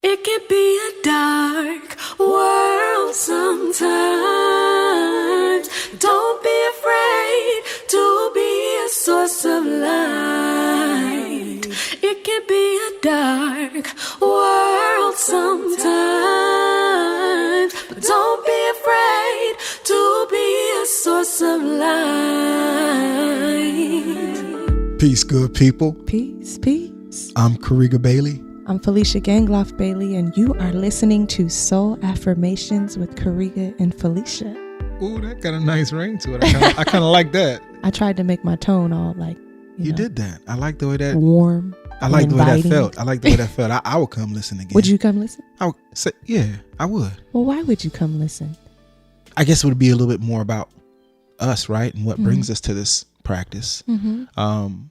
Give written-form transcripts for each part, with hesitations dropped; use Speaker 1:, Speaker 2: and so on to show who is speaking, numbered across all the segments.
Speaker 1: It can be a dark world sometimes. Don't be afraid to be a source of light. It can be a dark world sometimes. But don't be afraid to be a source of light.
Speaker 2: Peace, good people.
Speaker 3: Peace, peace.
Speaker 2: I'm Karega Bailey.
Speaker 3: I'm Felicia Bailey, and you are listening to Soul Affirmations with Karega and Felicia.
Speaker 2: Ooh, that got a nice ring to it. I kind of like that.
Speaker 3: I tried to make my tone all like,
Speaker 2: you did that. I like the way that
Speaker 3: warm.
Speaker 2: I like the way
Speaker 3: inviting.
Speaker 2: that felt. I like the way that felt. I would come listen again.
Speaker 3: Would you come listen?
Speaker 2: I would say, yeah, I would.
Speaker 3: Well, why would you come listen?
Speaker 2: I guess it would be a little bit more about us, right? And what brings us to this practice. I'm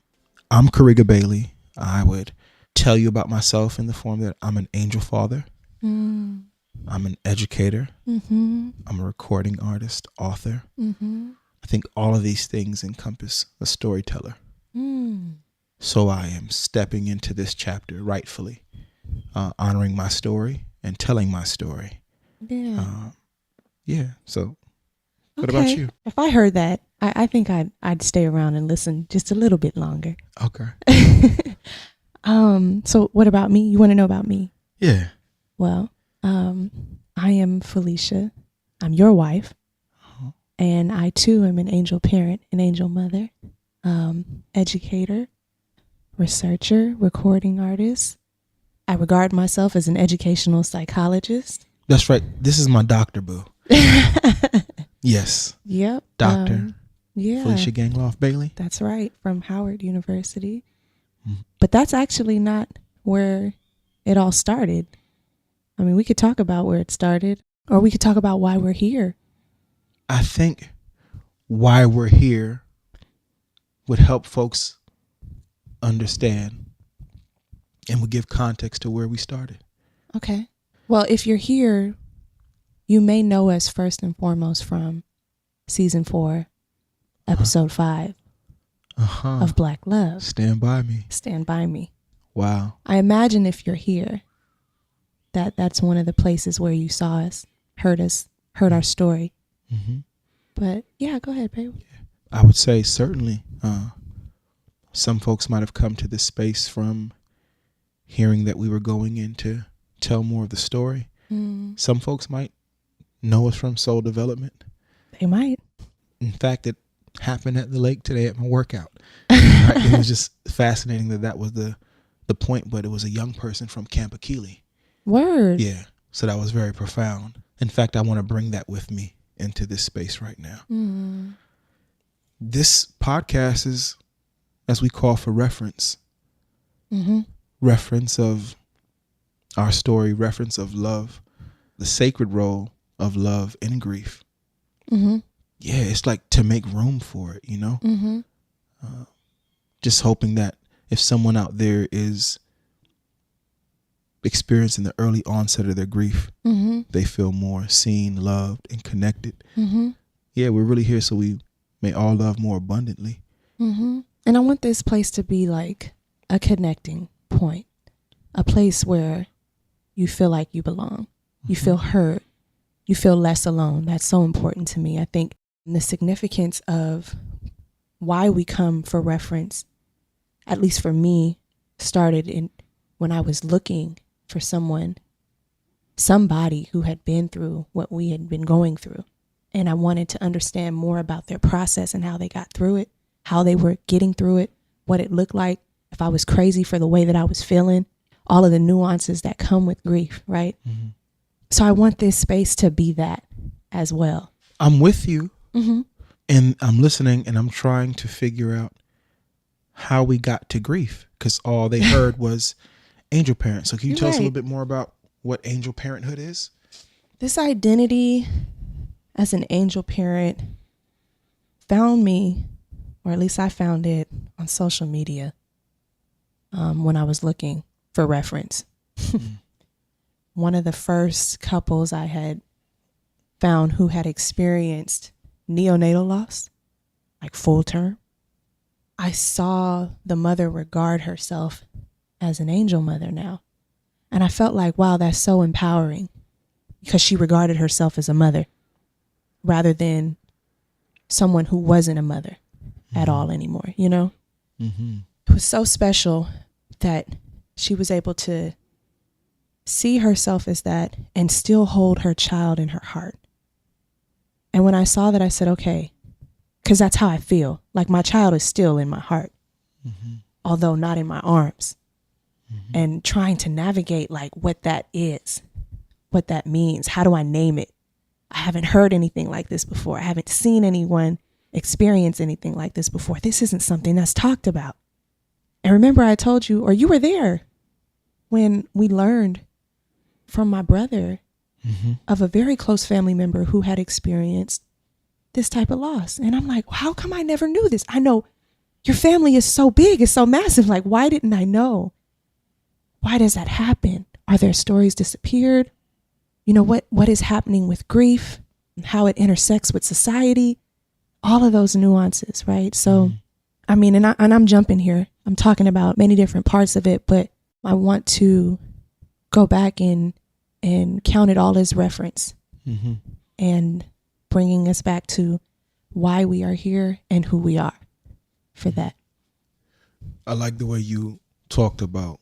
Speaker 2: Karega Bailey. I would tell you about myself in the form that I'm an angel father. I'm an educator. I'm a recording artist, author. I think all of these things encompass a storyteller. So I am stepping into this chapter rightfully, honoring my story and telling my story. Yeah. So what about you?
Speaker 3: If I heard that, I think I'd stay around and listen just a little bit longer.
Speaker 2: Okay.
Speaker 3: So what about me? You want to know about me?
Speaker 2: Yeah.
Speaker 3: Well, I am Felicia. I'm your wife. And I too am an angel parent, an angel mother, educator, researcher, recording artist. I regard myself as an educational psychologist.
Speaker 2: That's right. This is my doctor, boo. Yes.
Speaker 3: Yep.
Speaker 2: Doctor.
Speaker 3: Yeah.
Speaker 2: Felicia Bailey.
Speaker 3: That's right. From Howard University. But that's actually not where it all started. I mean, we could talk about where it started, or we could talk about why we're here.
Speaker 2: I think why we're here would help folks understand and would give context to where we started.
Speaker 3: Okay. Well, if you're here, you may know us first and foremost from season 4, episode 5 of Black Love.
Speaker 2: Stand by me.
Speaker 3: Stand by me.
Speaker 2: Wow.
Speaker 3: I imagine if you're here, that's one of the places where you saw us, heard our story. But yeah, go ahead, babe.
Speaker 2: I would say certainly some folks might have come to this space from hearing that we were going in to tell more of the story. Some folks might know us from soul development.
Speaker 3: They might.
Speaker 2: In fact, it happened at the lake today at my workout. Right? It was just fascinating that was the point, but it was a young person from Camp Akili.
Speaker 3: Word.
Speaker 2: Yeah. So that was very profound. In fact, I want to bring that with me into this space right now. This podcast is, as we call for reference, reference of our story, reference of love, the sacred role of love in grief. Yeah, it's like to make room for it, you know? Just hoping that if someone out there is experiencing the early onset of their grief, they feel more seen, loved, and connected. Yeah, we're really here so we may all love more abundantly.
Speaker 3: And I want this place to be like a connecting point, a place where you feel like you belong, you feel heard, you feel less alone. That's so important to me. I think the significance of why we come for reference, at least for me, started when I was looking for somebody who had been through what we had been going through. And I wanted to understand more about their process and how they got through it, how they were getting through it, what it looked like, if I was crazy for the way that I was feeling, all of the nuances that come with grief, right? So I want this space to be that as well.
Speaker 2: I'm with you. And I'm listening and I'm trying to figure out how we got to grief, because all they heard was angel parent. So can you tell us a little bit more about what angel parenthood is?
Speaker 3: This identity as an angel parent found me, or at least I found it on social media when I was looking for reference. One of the first couples I had found who had experienced neonatal loss, like full term, I saw the mother regard herself as an angel mother now. And I felt like, wow, that's so empowering, because she regarded herself as a mother rather than someone who wasn't a mother at all anymore, you know?
Speaker 2: Mm-hmm.
Speaker 3: It was so special that she was able to see herself as that and still hold her child in her heart. And when I saw that, I said, okay, because that's how I feel. Like my child is still in my heart, although not in my arms. And trying to navigate like what that is, what that means. How do I name it? I haven't heard anything like this before. I haven't seen anyone experience anything like this before. This isn't something that's talked about. And remember, I told you, or you were there when we learned from my brother of a very close family member who had experienced this type of loss. And I'm like, how come I never knew this? I know your family is so big, it's so massive. Like, why didn't I know? Why does that happen? Are their stories disappeared? You know, what is happening with grief and how it intersects with society? All of those nuances, right? So, I mean, and I'm jumping here. I'm talking about many different parts of it, but I want to go back and count it all as reference and bringing us back to why we are here and who we are for that.
Speaker 2: I like the way you talked about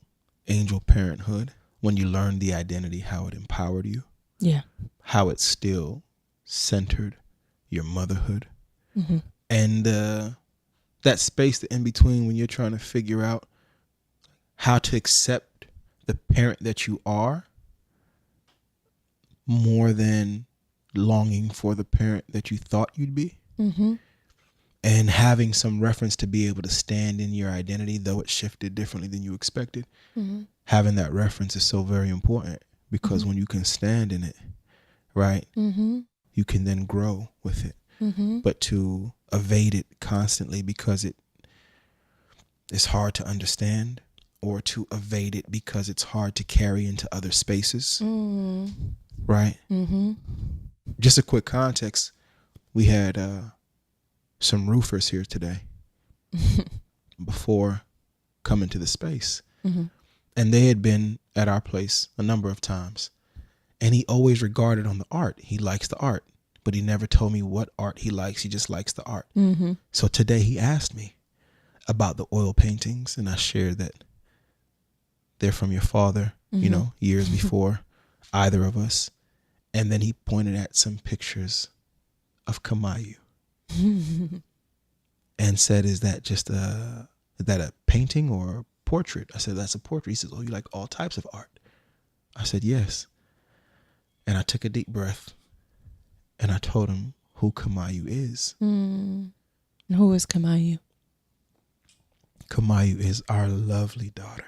Speaker 2: angel parenthood, when you learned the identity, how it empowered you.
Speaker 3: Yeah.
Speaker 2: How it still centered your motherhood. And that space in between when you're trying to figure out how to accept the parent that you are more than longing for the parent that you thought you'd be. And having some reference to be able to stand in your identity, though it shifted differently than you expected. Having that reference is so very important, because when you can stand in it, right, you can then grow with it. But to evade it constantly because it's hard to understand, or to evade it because it's hard to carry into other spaces, right? Just a quick context. We had some roofers here today before coming to the space. And they had been at our place a number of times. And he always regarded on the art. He likes the art, but he never told me what art he likes. He just likes the art. So today he asked me about the oil paintings, and I shared that they're from your father, you know, years before either of us. And then he pointed at some pictures of Kamaiu and said, is that a painting or a portrait? I said, that's a portrait. He says, oh, you like all types of art? I said, yes. And I took a deep breath and I told him who Kamaiu is.
Speaker 3: And who is Kamaiu?
Speaker 2: Kamaiu is our lovely daughter.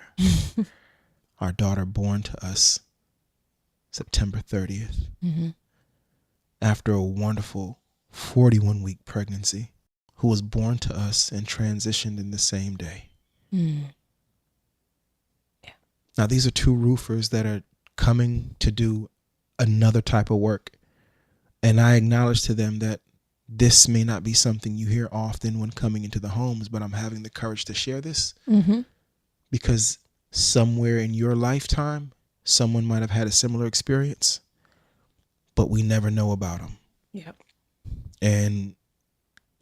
Speaker 2: Our daughter born to us September 30th. After a wonderful 41-week pregnancy, who was born to us and transitioned in the same day. Now, these are two roofers that are coming to do another type of work. And I acknowledge to them that this may not be something you hear often when coming into the homes, but I'm having the courage to share this because somewhere in your lifetime, someone might have had a similar experience, but we never know about them. And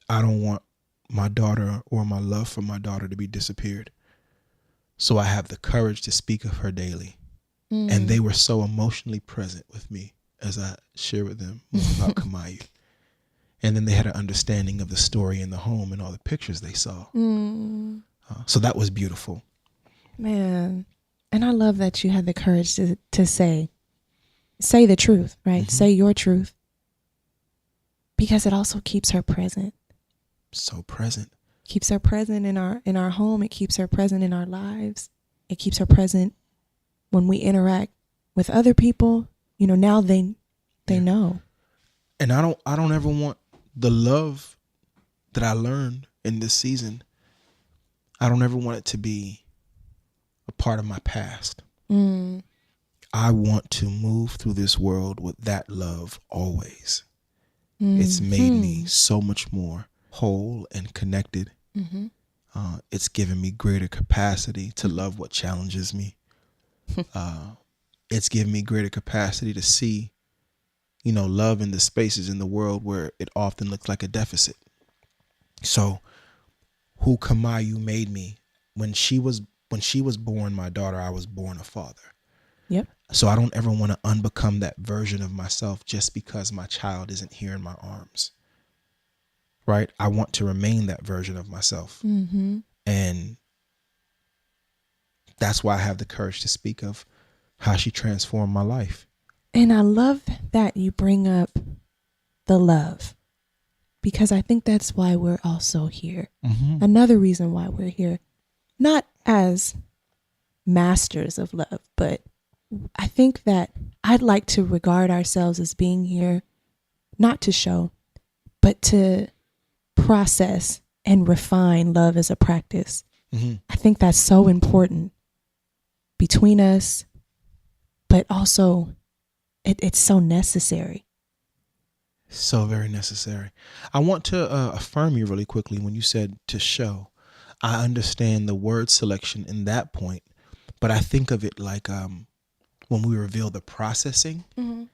Speaker 2: I don't want my daughter or my love for my daughter to be disappeared. So I have the courage to speak of her daily. And they were so emotionally present with me as I share with them more about Kamaiu. And then they had an understanding of the story in the home and all the pictures they saw. So that was beautiful.
Speaker 3: Man. And I love that you had the courage to say the truth, right? Say your truth. Because it also keeps her present.
Speaker 2: So present.
Speaker 3: Keeps her present in our home. It keeps her present in our lives. It keeps her present when we interact with other people. You know, now they know. And
Speaker 2: I don't ever want the love that I learned in this season. I don't ever want it to be a part of my past. I want to move through this world with that love always. It's made me so much more whole and connected. It's given me greater capacity to love what challenges me. it's given me greater capacity to see, love in the spaces in the world where it often looks like a deficit. So who Kamaiu made me, when she was born, my daughter, I was born a father.
Speaker 3: Yep.
Speaker 2: So I don't ever want to unbecome that version of myself just because my child isn't here in my arms. Right? I want to remain that version of myself.
Speaker 3: Mm-hmm.
Speaker 2: And that's why I have the courage to speak of how she transformed my life.
Speaker 3: And I love that you bring up the love, because I think that's why we're also here.
Speaker 2: Mm-hmm.
Speaker 3: Another reason why we're here, not as masters of love, but I think that I'd like to regard ourselves as being here, not to show, but to process and refine love as a practice.
Speaker 2: Mm-hmm.
Speaker 3: I think that's so important between us, but also it's so necessary.
Speaker 2: So very necessary. I want to affirm you really quickly when you said to show. I understand the word selection in that point, but I think of it like when we reveal the processing,
Speaker 3: Mm-hmm.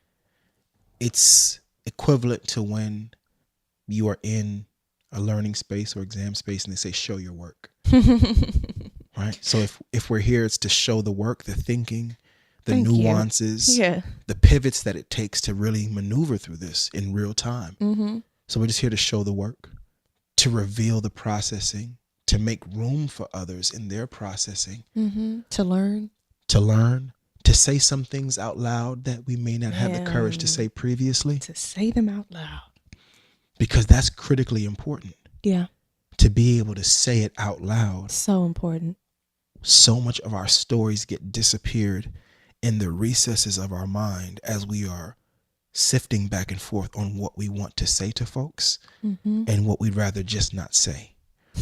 Speaker 2: it's equivalent to when you are in a learning space or exam space and they say, show your work. Right? So if we're here, it's to show the work, the thinking, the
Speaker 3: Thank
Speaker 2: nuances,
Speaker 3: Yeah.
Speaker 2: the pivots that it takes to really maneuver through this in real time.
Speaker 3: Mm-hmm.
Speaker 2: So we're just here to show the work, to reveal the processing, to make room for others in their processing,
Speaker 3: Mm-hmm. To learn,
Speaker 2: to say some things out loud that we may not have the courage to say previously,
Speaker 3: to say them out loud.
Speaker 2: because that's critically important,
Speaker 3: Yeah.
Speaker 2: to be able to say it out loud.
Speaker 3: So important.
Speaker 2: So much of our stories get disappeared in the recesses of our mind as we are sifting back and forth on what we want to say to folks
Speaker 3: Mm-hmm.
Speaker 2: and what we'd rather just not say,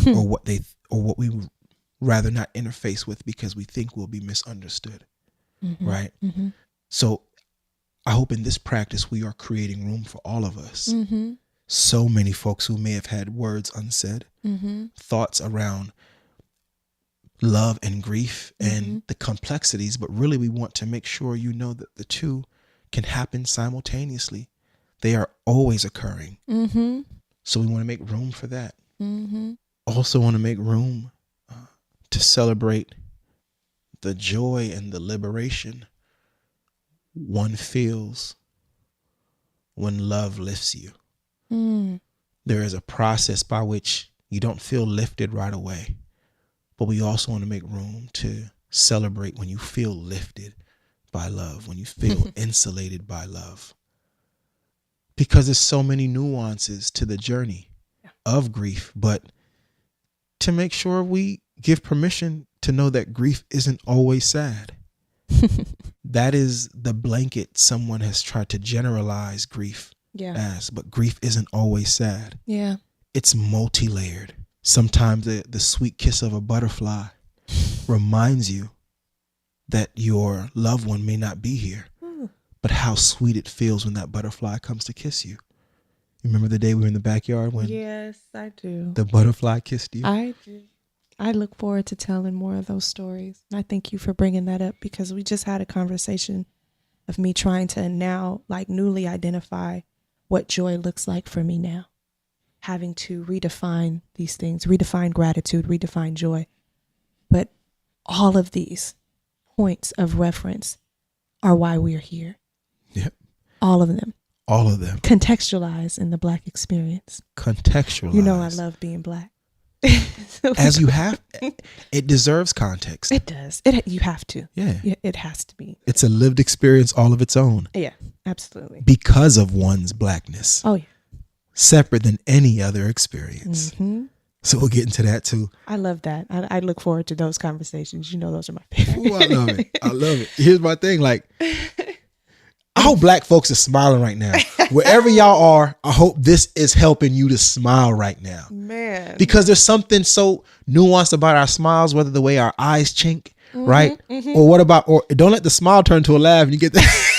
Speaker 2: or what we would rather not interface with because we think we'll be misunderstood.
Speaker 3: Mm-hmm.
Speaker 2: Right?
Speaker 3: Mm-hmm.
Speaker 2: So I hope in this practice we are creating room for all of us.
Speaker 3: Mm-hmm.
Speaker 2: So many folks who may have had words unsaid,
Speaker 3: Mm-hmm.
Speaker 2: thoughts around love and grief and the complexities, but really we want to make sure you know that the two can happen simultaneously. They are always occurring.
Speaker 3: Mm-hmm.
Speaker 2: So we want to make room for that.
Speaker 3: Mm-hmm.
Speaker 2: Also want to make room to celebrate the joy and the liberation one feels when love lifts you.
Speaker 3: Mm.
Speaker 2: There is a process by which you don't feel lifted right away, but we also want to make room to celebrate when you feel lifted by love, when you feel insulated by love. Because there's so many nuances to the journey of grief, but to make sure we give permission to know that grief isn't always sad. That is the blanket someone has tried to generalize grief as, but grief isn't always sad.
Speaker 3: Yeah.
Speaker 2: It's multi-layered. Sometimes the sweet kiss of a butterfly reminds you that your loved one may not be here, but how sweet it feels when that butterfly comes to kiss you. You remember the day we were in the backyard when
Speaker 3: Yes, I do.
Speaker 2: the butterfly kissed you?
Speaker 3: I do. I look forward to telling more of those stories. And I thank you for bringing that up, because we just had a conversation of me trying to now newly identify what joy looks like for me now. Having to redefine these things, redefine gratitude, redefine joy. But all of these points of reference are why we're here.
Speaker 2: Yep.
Speaker 3: All of them.
Speaker 2: All of them.
Speaker 3: Contextualized in the Black experience.
Speaker 2: Contextualized.
Speaker 3: You know I love being Black.
Speaker 2: As you have, it deserves context.
Speaker 3: It does. You have to.
Speaker 2: Yeah.
Speaker 3: It has to be.
Speaker 2: It's a lived experience all of its own.
Speaker 3: Yeah, absolutely.
Speaker 2: Because of one's Blackness.
Speaker 3: Oh, yeah.
Speaker 2: Separate than any other experience.
Speaker 3: Mm-hmm.
Speaker 2: So we'll get into that too.
Speaker 3: I love that. I look forward to those conversations. You know, those are my favorite.
Speaker 2: Ooh, I love it. I love it. Here's my thing. I hope Black folks are smiling right now. Wherever y'all are, I hope this is helping you to smile right now.
Speaker 3: Man.
Speaker 2: Because there's something so nuanced about our smiles, whether the way our eyes chink, right? Mm-hmm. Or don't let the smile turn to a laugh and you get that.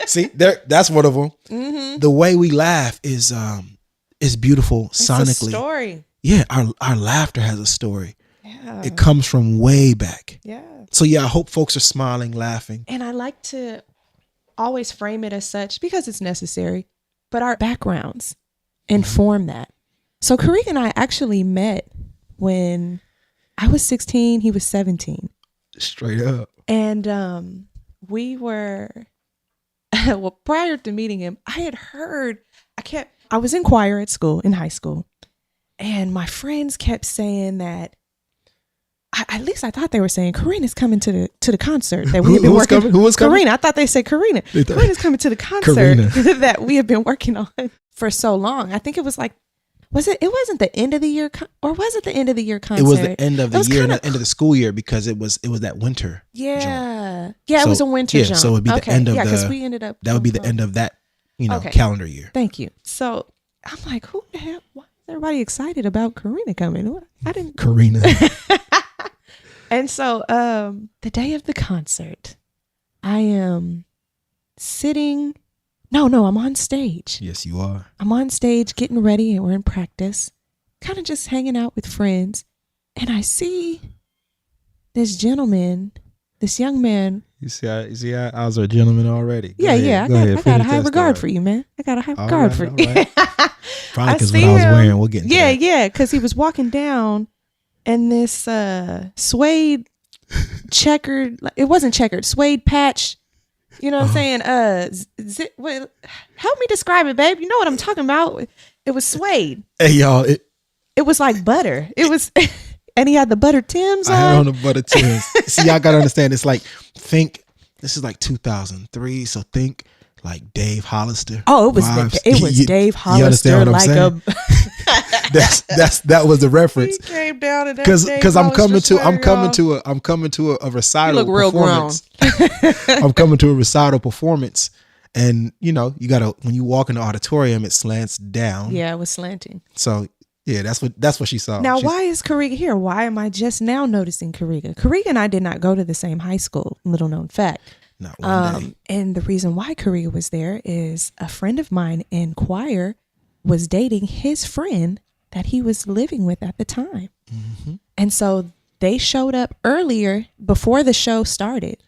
Speaker 2: See, that's one of them. Mm-hmm. The way we laugh is beautiful sonically.
Speaker 3: It's a story.
Speaker 2: Yeah, our laughter has a story.
Speaker 3: Yeah.
Speaker 2: It comes from way back.
Speaker 3: Yeah.
Speaker 2: So yeah, I hope folks are smiling, laughing.
Speaker 3: And I like to always frame it as such because it's necessary, but our backgrounds inform that. So Karega and I actually met when I was 16, he was 17.
Speaker 2: Straight up.
Speaker 3: And we were, well, prior to meeting him, I had heard, I was in choir at school, in high school. And my friends kept saying that, at least I thought they were saying, Karina's coming to the concert that we have been working on.
Speaker 2: Who was coming?
Speaker 3: Karina. I thought they said Karina. Karina's coming to the concert that we have been working on for so long. I think it was like, it wasn't the end of the year, or was it the end of the year concert?
Speaker 2: It was the end of the year, end of the school year, because it was that winter.
Speaker 3: Yeah.
Speaker 2: Jump.
Speaker 3: Yeah, it was a winter jump.
Speaker 2: So it would be the end of
Speaker 3: because we ended up.
Speaker 2: That would be the end of that, calendar year.
Speaker 3: Thank you. So I'm like, who the hell? Why is everybody excited about Karina coming? I didn't.
Speaker 2: Karina.
Speaker 3: And so the day of the concert, I am sitting. No, I'm on stage.
Speaker 2: Yes, you are.
Speaker 3: I'm on stage getting ready and we're in practice, kind of just hanging out with friends. And I see this gentleman, this young man.
Speaker 2: You see, I was a gentleman already.
Speaker 3: Go ahead. I got a high regard for you, man. I got a high regard for you. Right.
Speaker 2: Probably because what I was wearing, we'll get into that.
Speaker 3: Yeah, because he was walking down and this suede checkered, it wasn't checkered, suede patch. You know what I'm saying? Help me describe it, babe. You know what I'm talking about? It was suede.
Speaker 2: Hey, y'all.
Speaker 3: It was like butter. It was, and he had the butter Timbs on.
Speaker 2: I had on the butter Timbs. See, y'all got to understand. It's like, this is like 2003. So think like Dave Hollister.
Speaker 3: Oh, it was Dave Hollister.
Speaker 2: You understand what I'm saying? That was the reference.
Speaker 3: He came down and
Speaker 2: because I'm coming to a recital performance. I'm coming to a recital performance, and you gotta, when you walk in the auditorium, it slants down.
Speaker 3: Yeah, it was slanting.
Speaker 2: So yeah, that's what she saw.
Speaker 3: Now, why is Karega here? Why am I just now noticing Karega? Karega and I did not go to the same high school. Little known fact.
Speaker 2: Not one day.
Speaker 3: And the reason why Karega was there is a friend of mine in choir was dating his friend that he was living with at the time. Mm-hmm. And so they showed up earlier before the show started.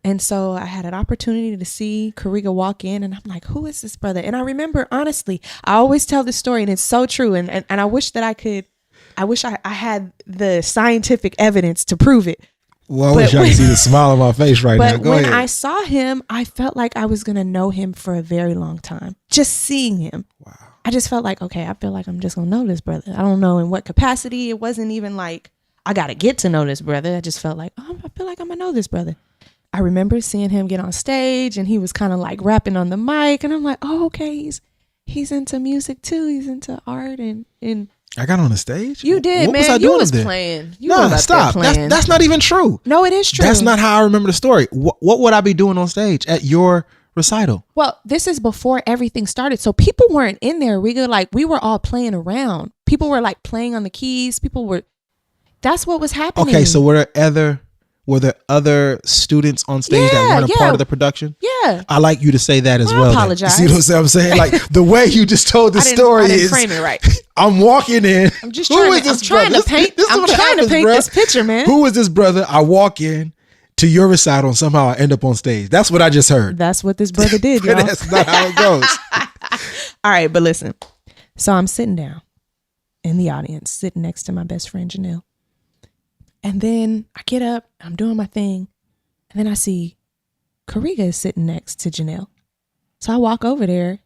Speaker 3: And so I had an opportunity to see Karega walk in, and I'm like, who is this brother? And I remember, honestly, I always tell this story, and it's so true. And I wish that I had the scientific evidence to prove it.
Speaker 2: Well, I wish y'all could see the smile on my face right now.
Speaker 3: But when I saw him, I felt like I was going to know him for a very long time. Just seeing him. Wow. I just felt like, okay, I feel like I'm just going to know this brother. I don't know in what capacity. It wasn't even like, I got to get to know this brother. I just felt like, I feel like I'm going to know this brother. I remember seeing him get on stage, and he was kind of like rapping on the mic. And I'm like, oh, okay, he's into music too. He's into art and
Speaker 2: I got on the stage?
Speaker 3: You did,
Speaker 2: what
Speaker 3: man.
Speaker 2: Was I
Speaker 3: you
Speaker 2: doing
Speaker 3: was
Speaker 2: there?
Speaker 3: playing. You
Speaker 2: no, stop. That's not even true.
Speaker 3: No, it is true.
Speaker 2: That's not how I remember the story. What would I be doing on stage at your recital?
Speaker 3: Well, this is before everything started. So people weren't in there. We were all playing around. People were like playing on the keys. That's what was happening.
Speaker 2: Okay, so were there other students on stage that weren't a part of the production?
Speaker 3: Yeah.
Speaker 2: I like you to say that as well.
Speaker 3: I apologize.
Speaker 2: You see what I'm saying? Like the way you just told the story
Speaker 3: I didn't
Speaker 2: is
Speaker 3: frame it right.
Speaker 2: I'm walking in.
Speaker 3: I'm just trying to paint this picture, man.
Speaker 2: Who is this brother? I walk in to your recital and somehow I end up on stage. That's what I just heard.
Speaker 3: That's what this brother did, y'all.
Speaker 2: That's not how it goes.
Speaker 3: All right, but listen. So I'm sitting down in the audience, sitting next to my best friend, Janelle. And then I get up, I'm doing my thing. And then I see Karega is sitting next to Janelle. So I walk over there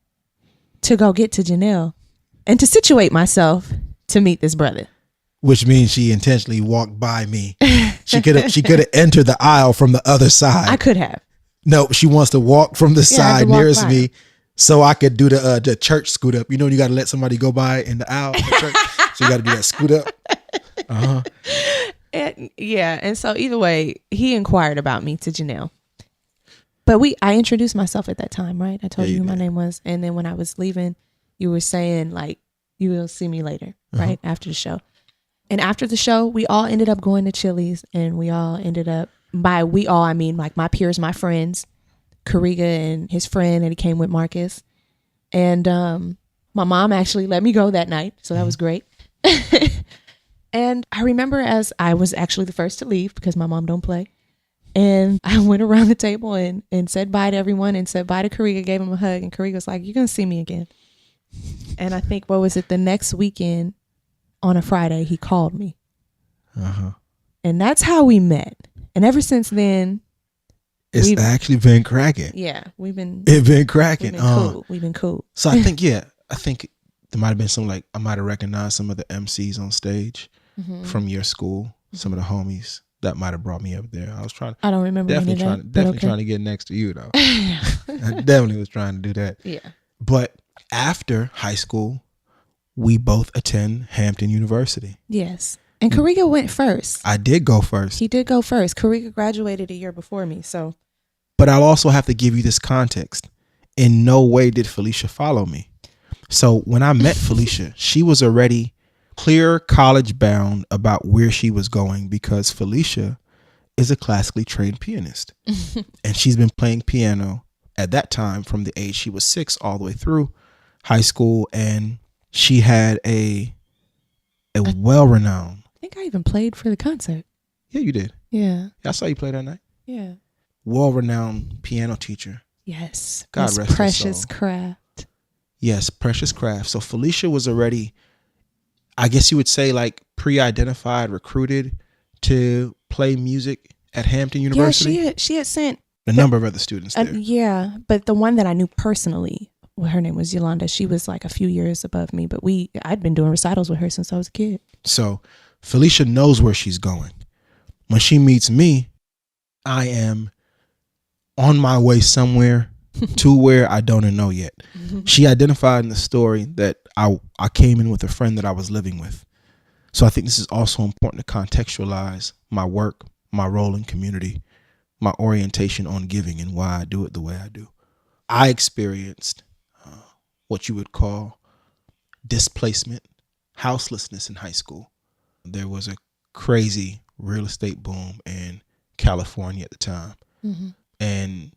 Speaker 3: to go get to Janelle and to situate myself to meet this brother.
Speaker 2: Which means she intentionally walked by me. She could have entered the aisle from the other side.
Speaker 3: I could have.
Speaker 2: No, she wants to walk from the side nearest me so I could do the church scoot up. You know, you got to let somebody go by in the aisle. So you got to do that scoot up. Uh-huh.
Speaker 3: And so either way, he inquired about me to Janelle. But I introduced myself at that time, right? I told you who my name was. And then when I was leaving, you were saying like, you will see me later, right? After the show. And after the show, we all ended up going to Chili's, and we all ended up, by we all, I mean like my peers, my friends, Karega and his friend, and he came with Marcus. And my mom actually let me go that night. So that was great. And I remember as I was actually the first to leave because my mom don't play. And I went around the table and said bye to everyone and said bye to Karega, gave him a hug. And Karega was like, you're going to see me again. And I think, what was it? The next weekend on a Friday, he called me.
Speaker 2: Uh-huh.
Speaker 3: And that's how we met. And ever since then,
Speaker 2: it's actually been cracking.
Speaker 3: Yeah,
Speaker 2: It's been cracking.
Speaker 3: We've been cool.
Speaker 2: So I think there might have been some, like, I might have recognized some of the MCs on stage from your school, some of the homies that might have brought me up there.
Speaker 3: I don't remember
Speaker 2: definitely trying to get next to you though. I definitely was trying to do that.
Speaker 3: Yeah.
Speaker 2: But after high school, we both attend Hampton University.
Speaker 3: Yes. And Karega went first.
Speaker 2: I did go first.
Speaker 3: He did go first. Karega graduated a year before me, so.
Speaker 2: But I'll also have to give you this context. In no way did Felicia follow me. So when I met Felicia, she was already clear college bound about where she was going, because Felicia is a classically trained pianist. And she's been playing piano at that time from the age she was 6 all the way through high school. And she had a well-renowned.
Speaker 3: I think I even played for the concert.
Speaker 2: Yeah, you did.
Speaker 3: Yeah.
Speaker 2: I saw you play that night.
Speaker 3: Yeah.
Speaker 2: Well-renowned piano teacher.
Speaker 3: Yes.
Speaker 2: God rest her soul.
Speaker 3: Precious craft.
Speaker 2: Yes, precious craft. So Felicia was already, I guess you would say, like, pre-identified, recruited to play music at Hampton University.
Speaker 3: Yeah, she had sent
Speaker 2: a number of other students there.
Speaker 3: Yeah, but the one that I knew personally, well, her name was Yolanda. She was like a few years above me, but I'd been doing recitals with her since I was a kid. So
Speaker 2: Felicia knows where she's going. When she meets me, I am on my way somewhere to where I don't know yet. She identified in the story that I came in with a friend that I was living with. So I think this is also important to contextualize my work, my role in community, my orientation on giving, and why I do it the way I do. I experienced what you would call displacement, houselessness in high school. There was a crazy real estate boom in California at the time. And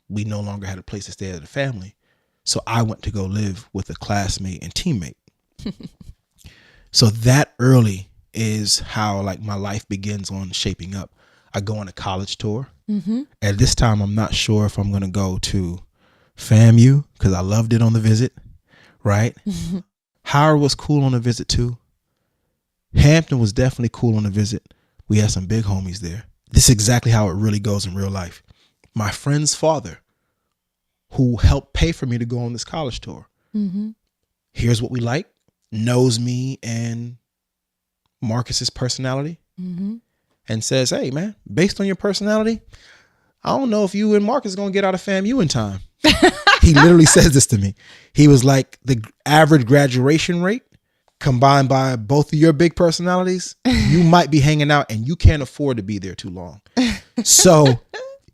Speaker 2: we no longer had a place to stay as a family. So I went to go live with a classmate and teammate. So that early is how, like, my life begins on shaping up. I go on a college tour. At this time, I'm not sure if I'm going to go to FAMU because I loved it on the visit, right? Howard was cool on the visit too. Hampton was definitely cool on the visit. We had some big homies there. This is exactly how it really goes in real life. My friend's father, who helped pay for me to go on this college tour, here's what we like, knows me and Marcus's personality, and says, hey, man, based on your personality, I don't know if you and Marcus are going to get out of FAMU in time. He literally says this to me. He was like, the average graduation rate combined by both of your big personalities, you might be hanging out and you can't afford to be there too long. So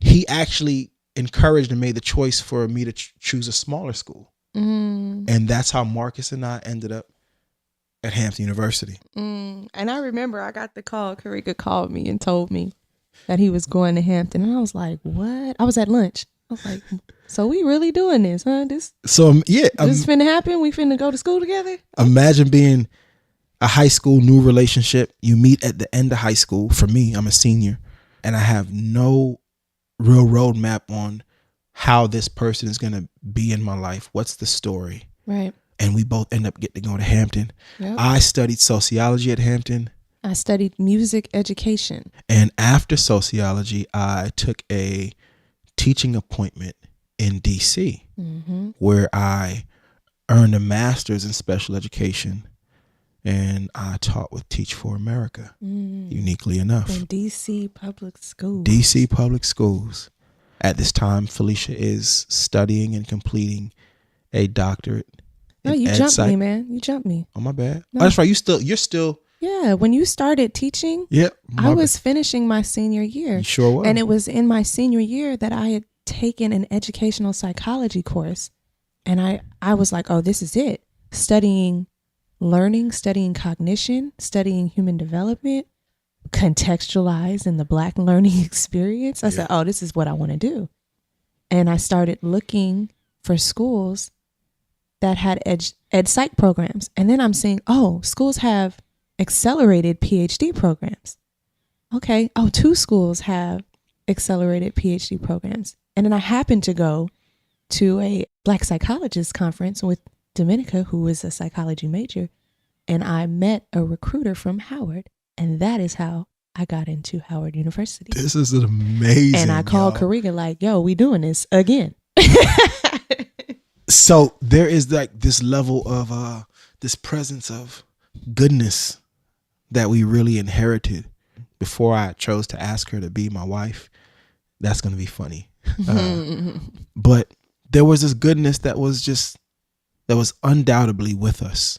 Speaker 2: he actually encouraged and made the choice for me to choose a smaller school. And that's how Marcus and I ended up at Hampton University.
Speaker 3: And I remember I got the call. Karega called me and told me that he was going to Hampton. And I was like, what? I was at lunch. I was like, so we really doing this, huh? This finna happen? We finna go to school together?
Speaker 2: Imagine being a high school new relationship. You meet at the end of high school. For me, I'm a senior. And I have no real roadmap on how this person is going to be in my life. What's the story?
Speaker 3: Right.
Speaker 2: And we both end up getting to go to Hampton. Yep. I studied sociology at Hampton.
Speaker 3: I studied music education.
Speaker 2: And after sociology, I took a teaching appointment in DC, where I earned a master's in special education, and I taught with Teach for America, uniquely enough.
Speaker 3: In DC public schools.
Speaker 2: DC public schools. At this time, Felicia is studying and completing a doctorate.
Speaker 3: No, you jumped me, man. You jumped me.
Speaker 2: Oh, my bad.
Speaker 3: No.
Speaker 2: Oh, that's right. You're still.
Speaker 3: Yeah, when you started teaching, I was finishing my senior year.
Speaker 2: You sure was.
Speaker 3: And it was in my senior year that I had taken an educational psychology course. And I was like, oh, this is it. Studying learning, studying cognition, studying human development, contextualized in the Black learning experience. I said, oh, this is what I want to do. And I started looking for schools that had ed psych programs. And then I'm seeing, oh, schools have accelerated PhD programs. Okay. Oh, 2 schools have accelerated PhD programs. And then I happened to go to a Black psychologist conference with Dominica, who was a psychology major. And I met a recruiter from Howard. And that is how I got into Howard University.
Speaker 2: This is amazing.
Speaker 3: And I called Karega like, yo, we doing this again.
Speaker 2: So there is like this level of this presence of goodness that we really inherited before I chose to ask her to be my wife. That's going to be funny. But there was this goodness that was undoubtedly with us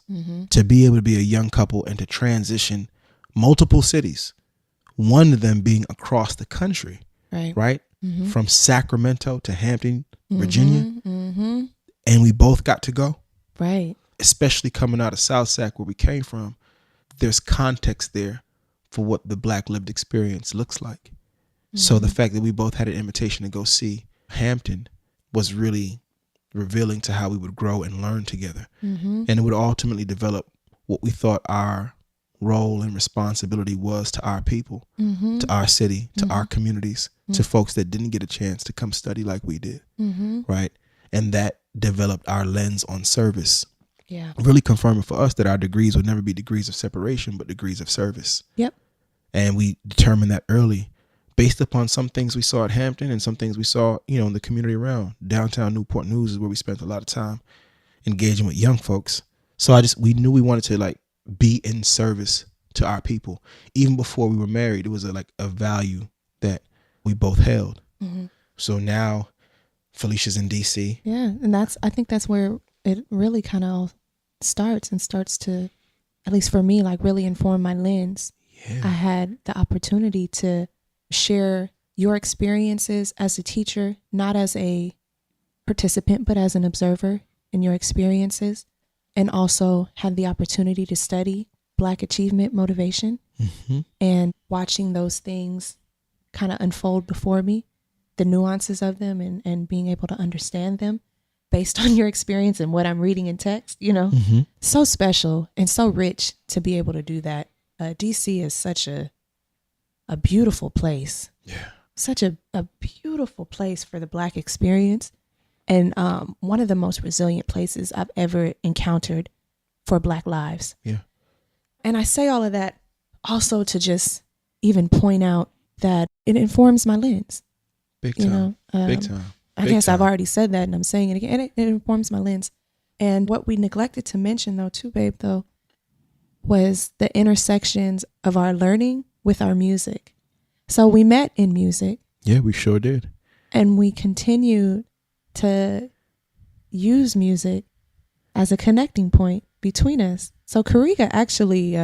Speaker 2: to be able to be a young couple and to transition multiple cities, one of them being across the country, right? From Sacramento to Hampton, Virginia. And we both got to go.
Speaker 3: Right.
Speaker 2: Especially coming out of South Sac where we came from. There's context there for what the Black lived experience looks like. So the fact that we both had an invitation to go see Hampton was really revealing to how we would grow and learn together. And it would ultimately develop what we thought our role and responsibility was to our people, to our city, to our communities, to folks that didn't get a chance to come study like we did, right? And that developed our lens on service.
Speaker 3: Yeah.
Speaker 2: Really confirming for us that our degrees would never be degrees of separation, but degrees of service.
Speaker 3: Yep.
Speaker 2: And we determined that early based upon some things we saw at Hampton and some things we saw, in the community around. Downtown Newport News is where we spent a lot of time engaging with young folks. So we knew we wanted to like be in service to our people. Even before we were married, it was a value that we both held. So now Felicia's in DC.
Speaker 3: Yeah. And I think that's where it really kind of starts to, at least for me, like really inform my lens.
Speaker 2: Yeah.
Speaker 3: I had the opportunity to share your experiences as a teacher, not as a participant, but as an observer in your experiences, and also had the opportunity to study Black achievement motivation and watching those things kind of unfold before me, the nuances of them and being able to understand them based on your experience and what I'm reading in text, so special and so rich to be able to do that. DC is such a beautiful place.
Speaker 2: Yeah.
Speaker 3: Such a beautiful place for the Black experience. And one of the most resilient places I've ever encountered for Black lives.
Speaker 2: Yeah.
Speaker 3: And I say all of that also to just even point out that it informs my lens.
Speaker 2: Big time. Big time.
Speaker 3: I guess I've already said that and I'm saying it again. It informs my lens. And what we neglected to mention though, too, babe, though, was the intersections of our learning with our music. So we met in music.
Speaker 2: Yeah, we sure did.
Speaker 3: And we continued to use music as a connecting point between us. So Karega actually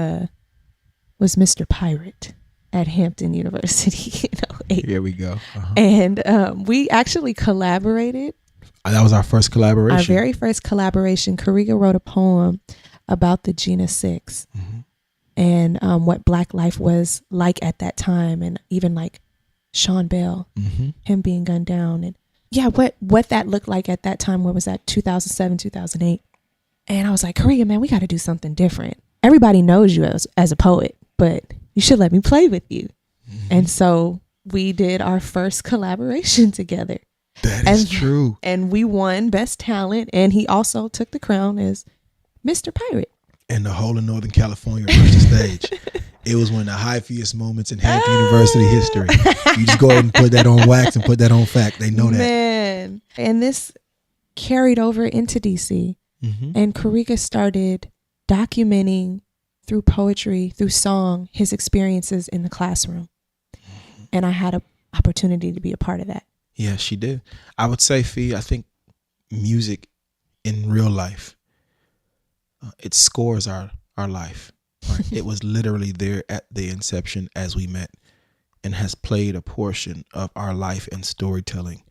Speaker 3: was Mr. Pirate at Hampton University in 2008.
Speaker 2: Here we go.
Speaker 3: And we actually collaborated.
Speaker 2: That was our first collaboration.
Speaker 3: Our very first collaboration. Karega wrote a poem about the Gina 6 and what Black life was like at that time, and even like Sean Bell, him being gunned down, and what that looked like at that time. What was that? 2007, 2008. And I was like, Karega, man, we got to do something different. Everybody knows you as a poet, but you should let me play with you. And so we did our first collaboration together.
Speaker 2: That is true.
Speaker 3: And we won Best Talent, and he also took the crown as Mr. Pirate.
Speaker 2: And the whole of Northern California rushed the stage. It was one of the highiest moments in Hampton University history. You just go ahead and put that on wax and put that on fact. They know that.
Speaker 3: Man. And this carried over into DC. And Karega started documenting through poetry, through song, his experiences in the classroom. And I had an opportunity to be a part of that.
Speaker 2: Yeah, she did. I would say, Fee, I think music in real life, it scores our life. Right? It was literally there at the inception as we met and has played a portion of our life and storytelling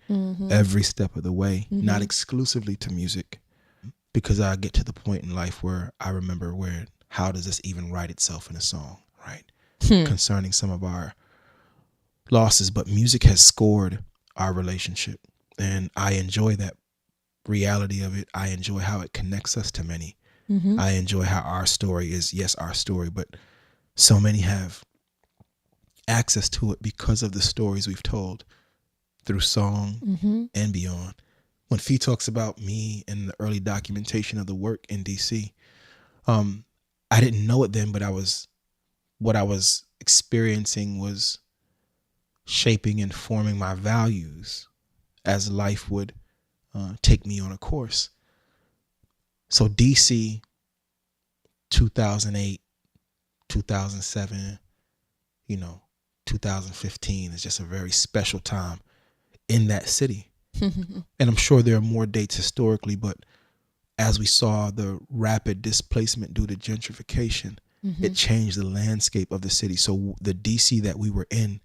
Speaker 2: every step of the way, not exclusively to music, because I get to the point in life where I remember how does this even write itself in a song, right? Concerning some of our losses, but music has scored our relationship, and I enjoy that reality of it. I enjoy how it connects us to many. I enjoy how our story is, yes, our story, but so many have access to it because of the stories we've told through song and beyond. When Fee talks about me and the early documentation of the work in DC, I didn't know it then, but what I was experiencing was shaping and forming my values as life would take me on a course. So DC, 2008, 2007, 2015 is just a very special time in that city. And I'm sure there are more dates historically, but as we saw the rapid displacement due to gentrification, it changed the landscape of the city. So the DC that we were in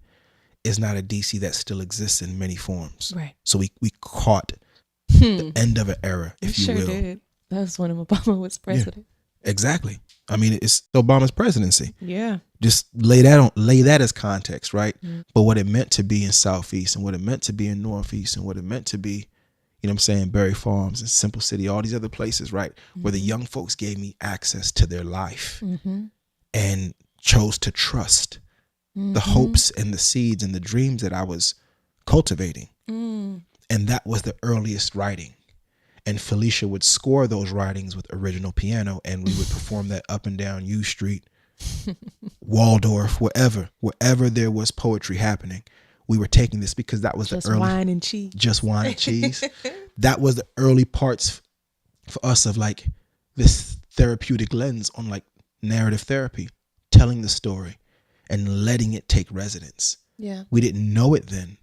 Speaker 2: is not a DC that still exists in many forms.
Speaker 3: Right.
Speaker 2: So we caught the end of an era, if you will.
Speaker 3: Did. That was when Obama was president.
Speaker 2: Yeah, exactly. I mean, it's Obama's presidency.
Speaker 3: Yeah.
Speaker 2: Just lay that as context, right? But what it meant to be in Southeast and what it meant to be in Northeast and what it meant to be, Berry Farms and Simple City, all these other places, right? Where the young folks gave me access to their life and chose to trust the hopes and the seeds and the dreams that I was cultivating. And that was the earliest writing. And Felicia would score those writings with original piano, and we would perform that up and down U Street, Waldorf, wherever there was poetry happening. We were taking this because that was
Speaker 3: just
Speaker 2: the early
Speaker 3: wine and cheese.
Speaker 2: Just wine and cheese. That was the early parts for us of like this therapeutic lens on like narrative therapy, telling the story and letting it take residence.
Speaker 3: Yeah.
Speaker 2: We didn't know it then,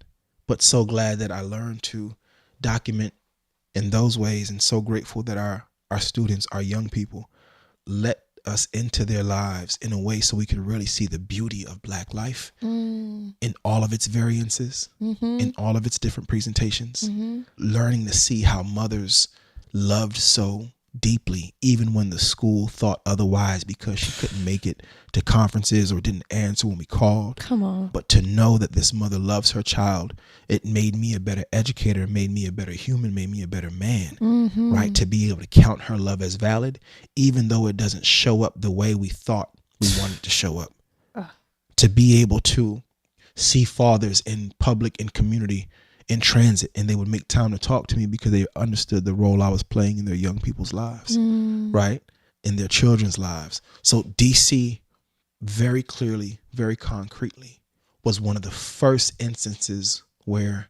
Speaker 2: but so glad that I learned to document in those ways, and so grateful that our students, our young people, let us into their lives in a way so we could really see the beauty of Black life in all of its variances, in all of its different presentations, learning to see how mothers loved so deeply, even when the school thought otherwise because she couldn't make it to conferences or didn't answer when we called.
Speaker 3: Come on.
Speaker 2: But to know that this mother loves her child, it made me a better educator, made me a better human, made me a better man, right? To be able to count her love as valid, even though it doesn't show up the way we thought we wanted to show up. To be able to see fathers in public and community in transit, and they would make time to talk to me because they understood the role I was playing in their young people's lives, right? In their children's lives. So DC very clearly, very concretely was one of the first instances where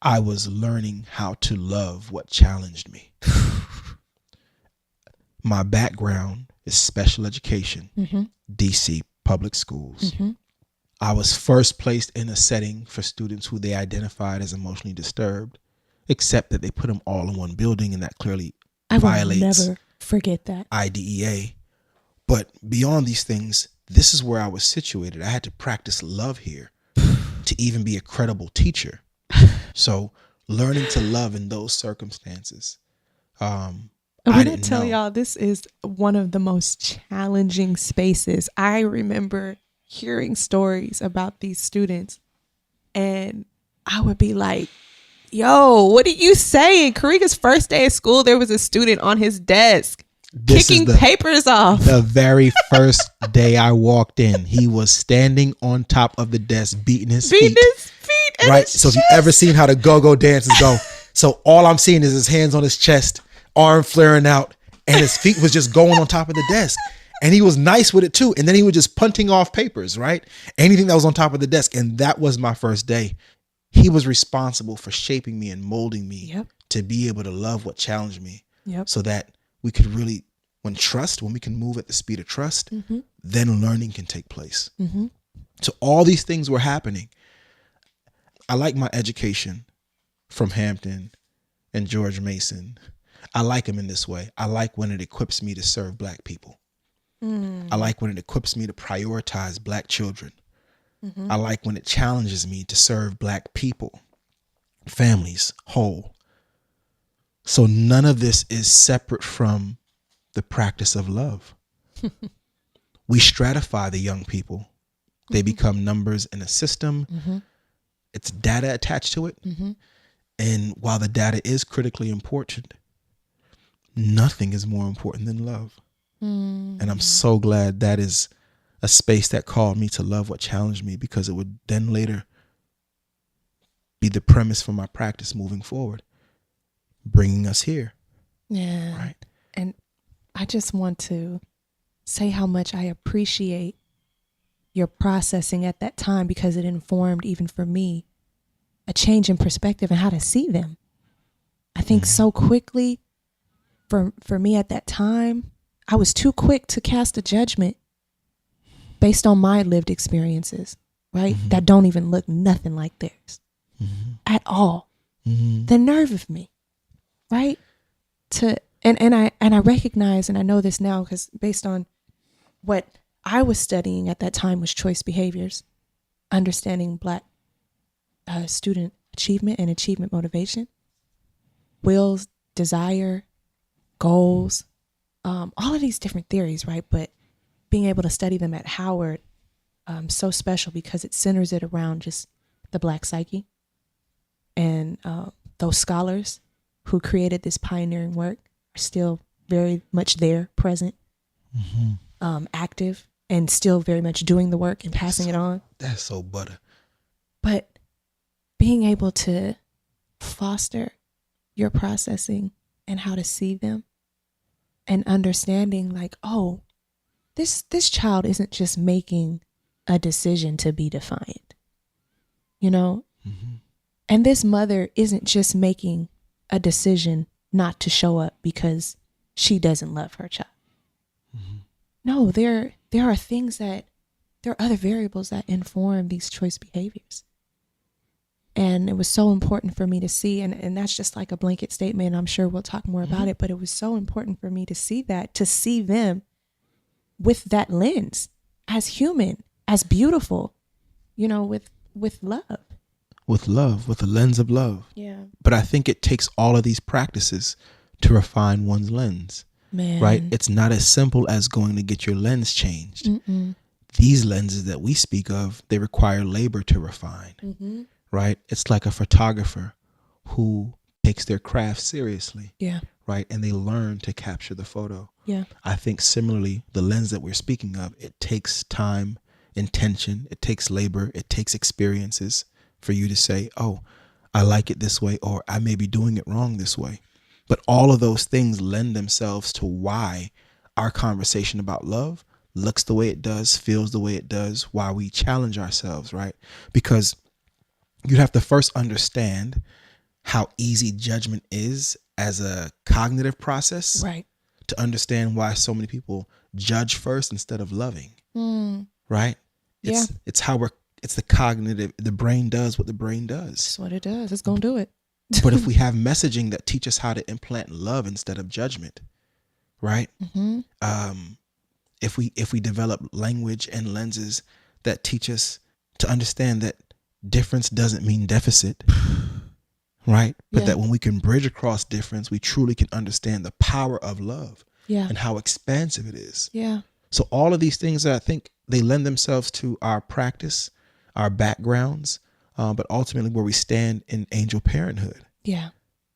Speaker 2: I was learning how to love what challenged me. My background is special education, DC public schools. I was first placed in a setting for students who they identified as emotionally disturbed, except that they put them all in one building, and that clearly violates
Speaker 3: I will never forget that.
Speaker 2: IDEA. But beyond these things, this is where I was situated. I had to practice love here to even be a credible teacher. So learning to love in those circumstances.
Speaker 3: When I tell y'all, this is one of the most challenging spaces. I remember hearing stories about these students, and I would be like, yo, what are you saying? Karega's first day of school, there was a student on his desk kicking papers off.
Speaker 2: The very first day I walked in, he was standing on top of the desk, beating his feet. Right? So if you've ever seen how the go-go dancers go, so all I'm seeing is his hands on his chest, arm flaring out, and his feet was just going on top of the desk. And he was nice with it too. And then he was just punting off papers, right? Anything that was on top of the desk. And that was my first day. He was responsible for shaping me and molding me to be able to love what challenged me. So that we could really, when we can move at the speed of trust, then learning can take place. So all these things were happening. I like my education from Hampton and George Mason. I like them in this way. I like when it equips me to serve Black people. I like when it equips me to prioritize Black children. I like when it challenges me to serve Black people, families, whole. So none of this is separate from the practice of love. We stratify the young people. They become numbers in a system. It's data attached to it. And while the data is critically important, nothing is more important than love. And I'm so glad that is a space that called me to love what challenged me, because it would then later be the premise for my practice moving forward, bringing us here.
Speaker 3: Yeah.
Speaker 2: Right.
Speaker 3: And I just want to say how much I appreciate your processing at that time, because it informed, even for me, a change in perspective and how to see them. I think so quickly for me at that time, I was too quick to cast a judgment based on my lived experiences, right? That don't even look nothing like theirs at all. The nerve of me, right? And I recognize, and I know this now because based on what I was studying at that time was choice behaviors, understanding Black student achievement and achievement motivation, wills, desire, goals, all of these different theories, right? But being able to study them at Howard, so special because it centers it around just the Black psyche and those scholars who created this pioneering work are still very much there, present, active, and still very much doing the work and passing it on.
Speaker 2: That's so butter.
Speaker 3: But being able to foster your processing and how to see them and understanding like, oh, this child isn't just making a decision to be defiant, you know? And this mother isn't just making a decision not to show up because she doesn't love her child. No, there are things there are other variables that inform these choice behaviors. And it was so important for me to see, and that's just like a blanket statement. I'm sure we'll talk more about it, but it was so important for me to see that, to see them with that lens as human, as beautiful, you know, with love.
Speaker 2: With love, with a lens of love.
Speaker 3: Yeah.
Speaker 2: But I think it takes all of these practices to refine one's lens.
Speaker 3: Man.
Speaker 2: Right? It's not as simple as going to get your lens changed. These lenses that we speak of, they require labor to refine. Right? It's like a photographer who takes their craft seriously.
Speaker 3: Yeah.
Speaker 2: Right? And they learn to capture the photo.
Speaker 3: Yeah.
Speaker 2: I think similarly, the lens that we're speaking of, it takes time, intention, it takes labor, it takes experiences for you to say, oh, I like it this way, or I may be doing it wrong this way. But all of those things lend themselves to why our conversation about love looks the way it does, feels the way it does, why we challenge ourselves, right? Because you have to first understand how easy judgment is as a cognitive process,
Speaker 3: Right.
Speaker 2: to understand why so many people judge first instead of loving, right? It's the cognitive, the brain does what the brain does.
Speaker 3: That's what it does. It's going to do it.
Speaker 2: But if we have messaging that teach us how to implant love instead of judgment, right? If we develop language and lenses that teach us to understand that difference doesn't mean deficit, right? But that when we can bridge across difference, we truly can understand the power of love and how expansive it is.
Speaker 3: Yeah.
Speaker 2: So all of these things, I think they lend themselves to our practice, our backgrounds, but ultimately where we stand in angel parenthood.
Speaker 3: Yeah.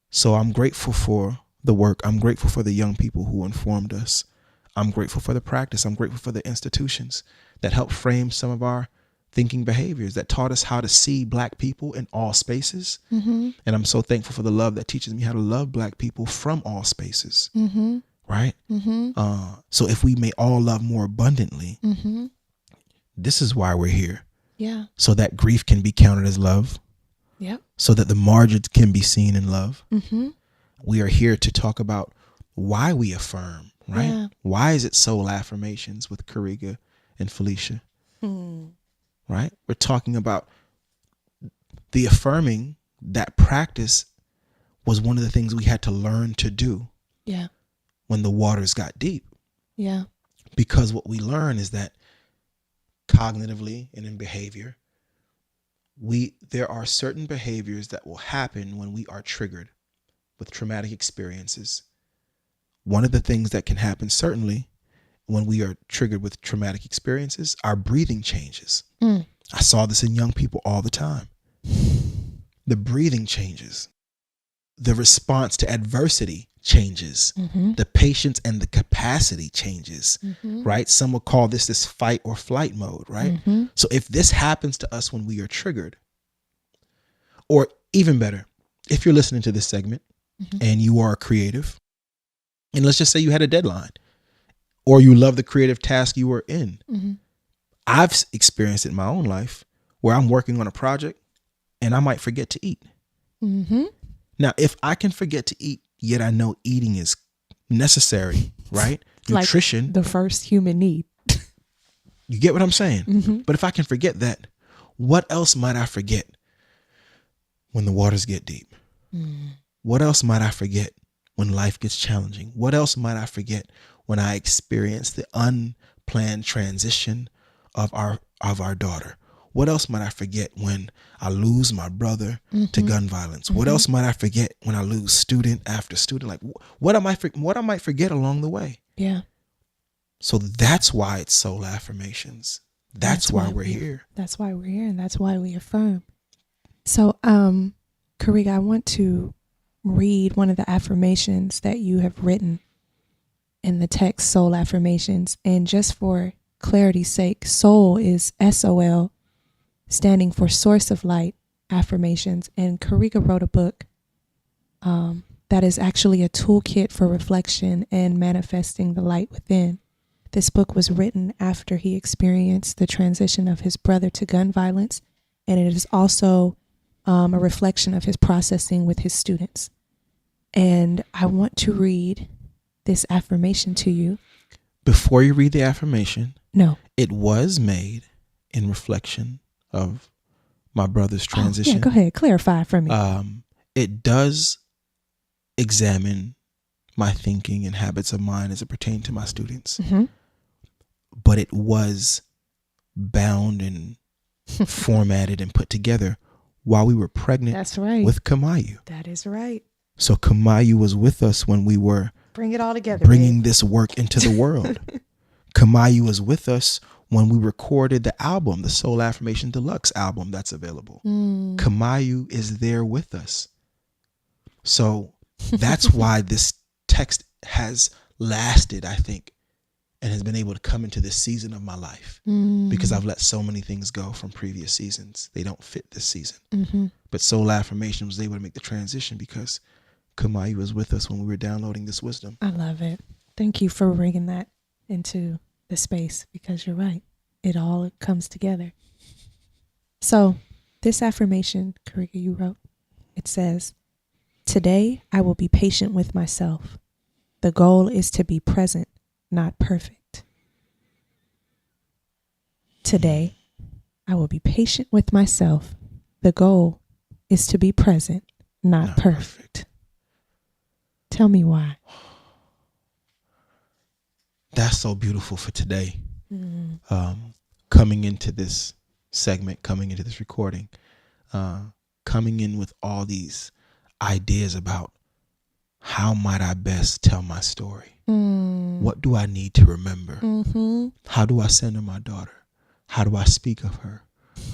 Speaker 2: So I'm grateful for the work. I'm grateful for the young people who informed us. I'm grateful for the practice. I'm grateful for the institutions that helped frame some of our thinking behaviors, that taught us how to see Black people in all spaces. And I'm so thankful for the love that teaches me how to love Black people from all spaces. Right? So if we may all love more abundantly, this is why we're here.
Speaker 3: Yeah.
Speaker 2: So that grief can be counted as love.
Speaker 3: Yep.
Speaker 2: So that the margins can be seen in love. We are here to talk about why we affirm, right?
Speaker 3: Yeah.
Speaker 2: Why is it SOL Affirmations with Karega and Felicia? Right? We're talking about the affirming. That practice was one of the things we had to learn to do.
Speaker 3: Yeah.
Speaker 2: When the waters got deep.
Speaker 3: Yeah.
Speaker 2: Because what we learn is that cognitively and in behavior, there are certain behaviors that will happen when we are triggered with traumatic experiences. One of the things that can happen certainly when we are triggered with traumatic experiences, our breathing changes. I saw this in young people all the time. The breathing changes. The response to adversity changes. The patience and the capacity changes, right? Some would call this fight or flight mode, right? So if this happens to us when we are triggered, or even better, if you're listening to this segment and you are creative, and let's just say you had a deadline or you love the creative task you were in. I've experienced it in my own life where I'm working on a project and I might forget to eat. Now, if I can forget to eat, yet I know eating is necessary, right? Nutrition.
Speaker 3: Like the first human need.
Speaker 2: You get what I'm saying? But if I can forget that, what else might I forget when the waters get deep? What else might I forget when life gets challenging? What else might I forget when I experience the unplanned transition of our daughter? What else might I forget when I lose my brother to gun violence? What else might I forget when I lose student after student? Like what I might forget along the way?
Speaker 3: Yeah.
Speaker 2: So that's why it's Soul Affirmations. That's why we're here.
Speaker 3: That's why we're here, and that's why we affirm. So, Karega, I want to read one of the affirmations that you have written in the text, Soul Affirmations. And just for clarity's sake, soul is SOL, standing for Source of Light Affirmations. And Karega wrote a book that is actually a toolkit for reflection and manifesting the light within. This book was written after he experienced the transition of his brother to gun violence, and it is also a reflection of his processing with his students. And I want to read this affirmation to you.
Speaker 2: Before you read the affirmation,
Speaker 3: No.
Speaker 2: it was made in reflection of my brother's transition.
Speaker 3: Yeah, go ahead. Clarify for me.
Speaker 2: It does examine my thinking and habits of mine as it pertains to my students. But it was bound and formatted and put together while we were pregnant.
Speaker 3: That's right.
Speaker 2: With Kamaiu.
Speaker 3: That is right.
Speaker 2: So Kamaiu was with us when we were
Speaker 3: Bring it all together.
Speaker 2: bringing this work into the world. Kamaiu was with us when we recorded the album, the Soul Affirmation Deluxe album that's available. Kamaiu is there with us. So that's why this text has lasted, I think, and has been able to come into this season of my life because I've let so many things go from previous seasons. They don't fit this season. But Soul Affirmation was able to make the transition because Kamaiu was with us when we were downloading this wisdom.
Speaker 3: I love it. Thank you for bringing that into the space, because you're right. It all comes together. So this affirmation, Karega, you wrote, it says, "Today I will be patient with myself. The goal is to be present, not perfect. Today I will be patient with myself. The goal is to be present, not perfect." Tell me why.
Speaker 2: That's so beautiful for today. Coming into this segment, coming into this recording, coming in with all these ideas about how might I best tell my story? What do I need to remember? How do I send her my daughter? How do I speak of her?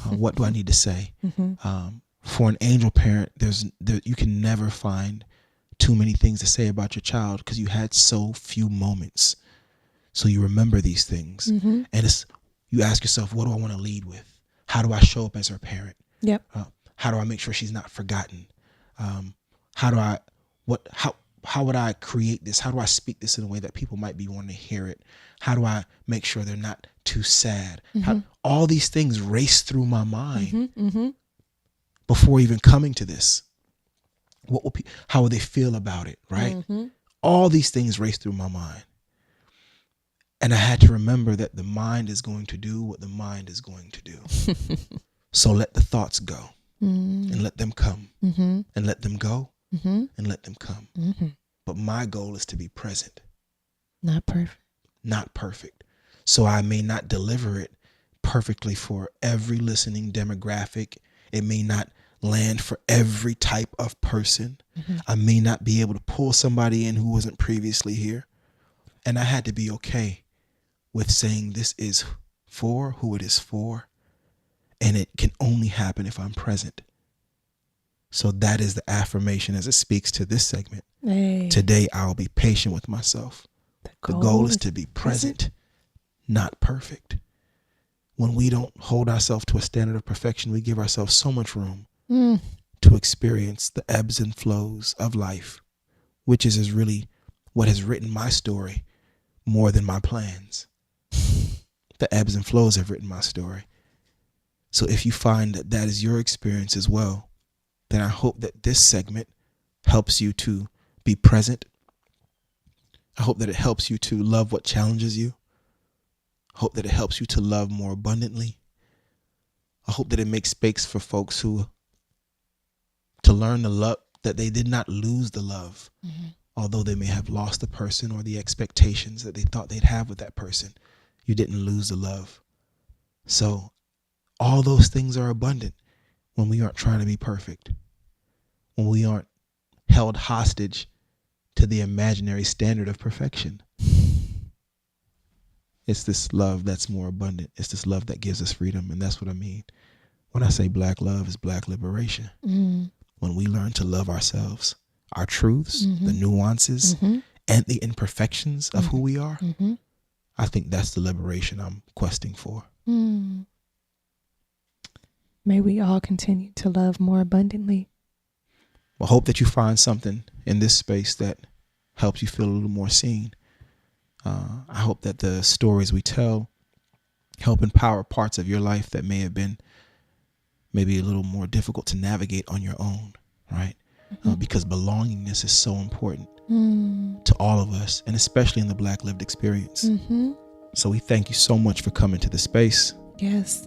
Speaker 2: What do I need to say? For an angel parent, you can never find too many things to say about your child because you had so few moments. So you remember these things. And you ask yourself, what do I want to lead with? How do I show up as her parent?
Speaker 3: Yep.
Speaker 2: How do I make sure she's not forgotten? How would I create this? How do I speak this in a way that people might be wanting to hear it? How do I make sure they're not too sad? All these things race through my mind before even coming to this. How will they feel about it, right? All these things race through my mind. And I had to remember that the mind is going to do what the mind is going to do. So let the thoughts go and let them come and let them go and let them come. But my goal is to be present.
Speaker 3: Not perfect.
Speaker 2: Not perfect. So I may not deliver it perfectly for every listening demographic. It may not land for every type of person. I may not be able to pull somebody in who wasn't previously here. And I had to be okay with saying this is for who it is for. And it can only happen if I'm present. So that is the affirmation as it speaks to this segment.
Speaker 3: Hey.
Speaker 2: Today, I will be patient with myself. The goal is to be present, not perfect. When we don't hold ourselves to a standard of perfection, we give ourselves so much room to experience the ebbs and flows of life, which is really what has written my story more than my plans. The ebbs and flows have written my story. So if you find that that is your experience as well, then I hope that this segment helps you to be present. I hope that it helps you to love what challenges you. I hope that it helps you to love more abundantly. I hope that it makes space for folks to learn the love, that they did not lose the love, although they may have lost the person or the expectations that they thought they'd have with that person. You didn't lose the love. So all those things are abundant when we aren't trying to be perfect, when we aren't held hostage to the imaginary standard of perfection. It's this love that's more abundant. It's this love that gives us freedom. And that's what I mean when I say black love is black liberation. When we learn to love ourselves, our truths, the nuances, and the imperfections of who we are, I think that's the liberation I'm questing for.
Speaker 3: May we all continue to love more abundantly.
Speaker 2: I hope that you find something in this space that helps you feel a little more seen. I hope that the stories we tell help empower parts of your life that may have been maybe a little more difficult to navigate on your own, right? Because belongingness is so important to all of us, and especially in the Black lived experience. So we thank you so much for coming to the space.
Speaker 3: Yes.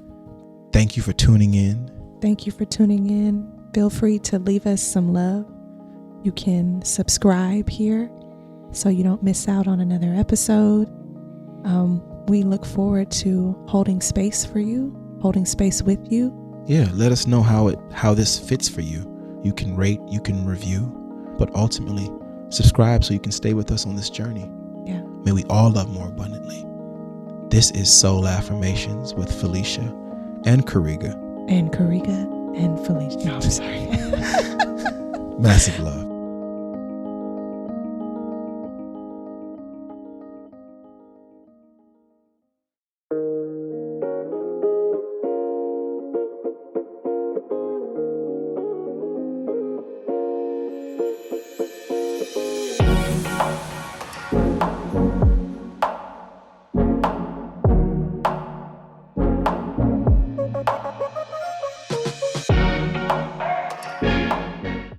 Speaker 2: Thank you for tuning in.
Speaker 3: Thank you for tuning in. Feel free to leave us some love. You can subscribe here so you don't miss out on another episode. We look forward to holding space for you, holding space with you.
Speaker 2: Yeah, let us know how this fits for you. You can rate, you can review, but ultimately subscribe so you can stay with us on this journey.
Speaker 3: Yeah.
Speaker 2: May we all love more abundantly. This is Soul Affirmations with Felicia and Karega.
Speaker 3: And Karega and Felicia. No, I'm sorry.
Speaker 2: Massive love.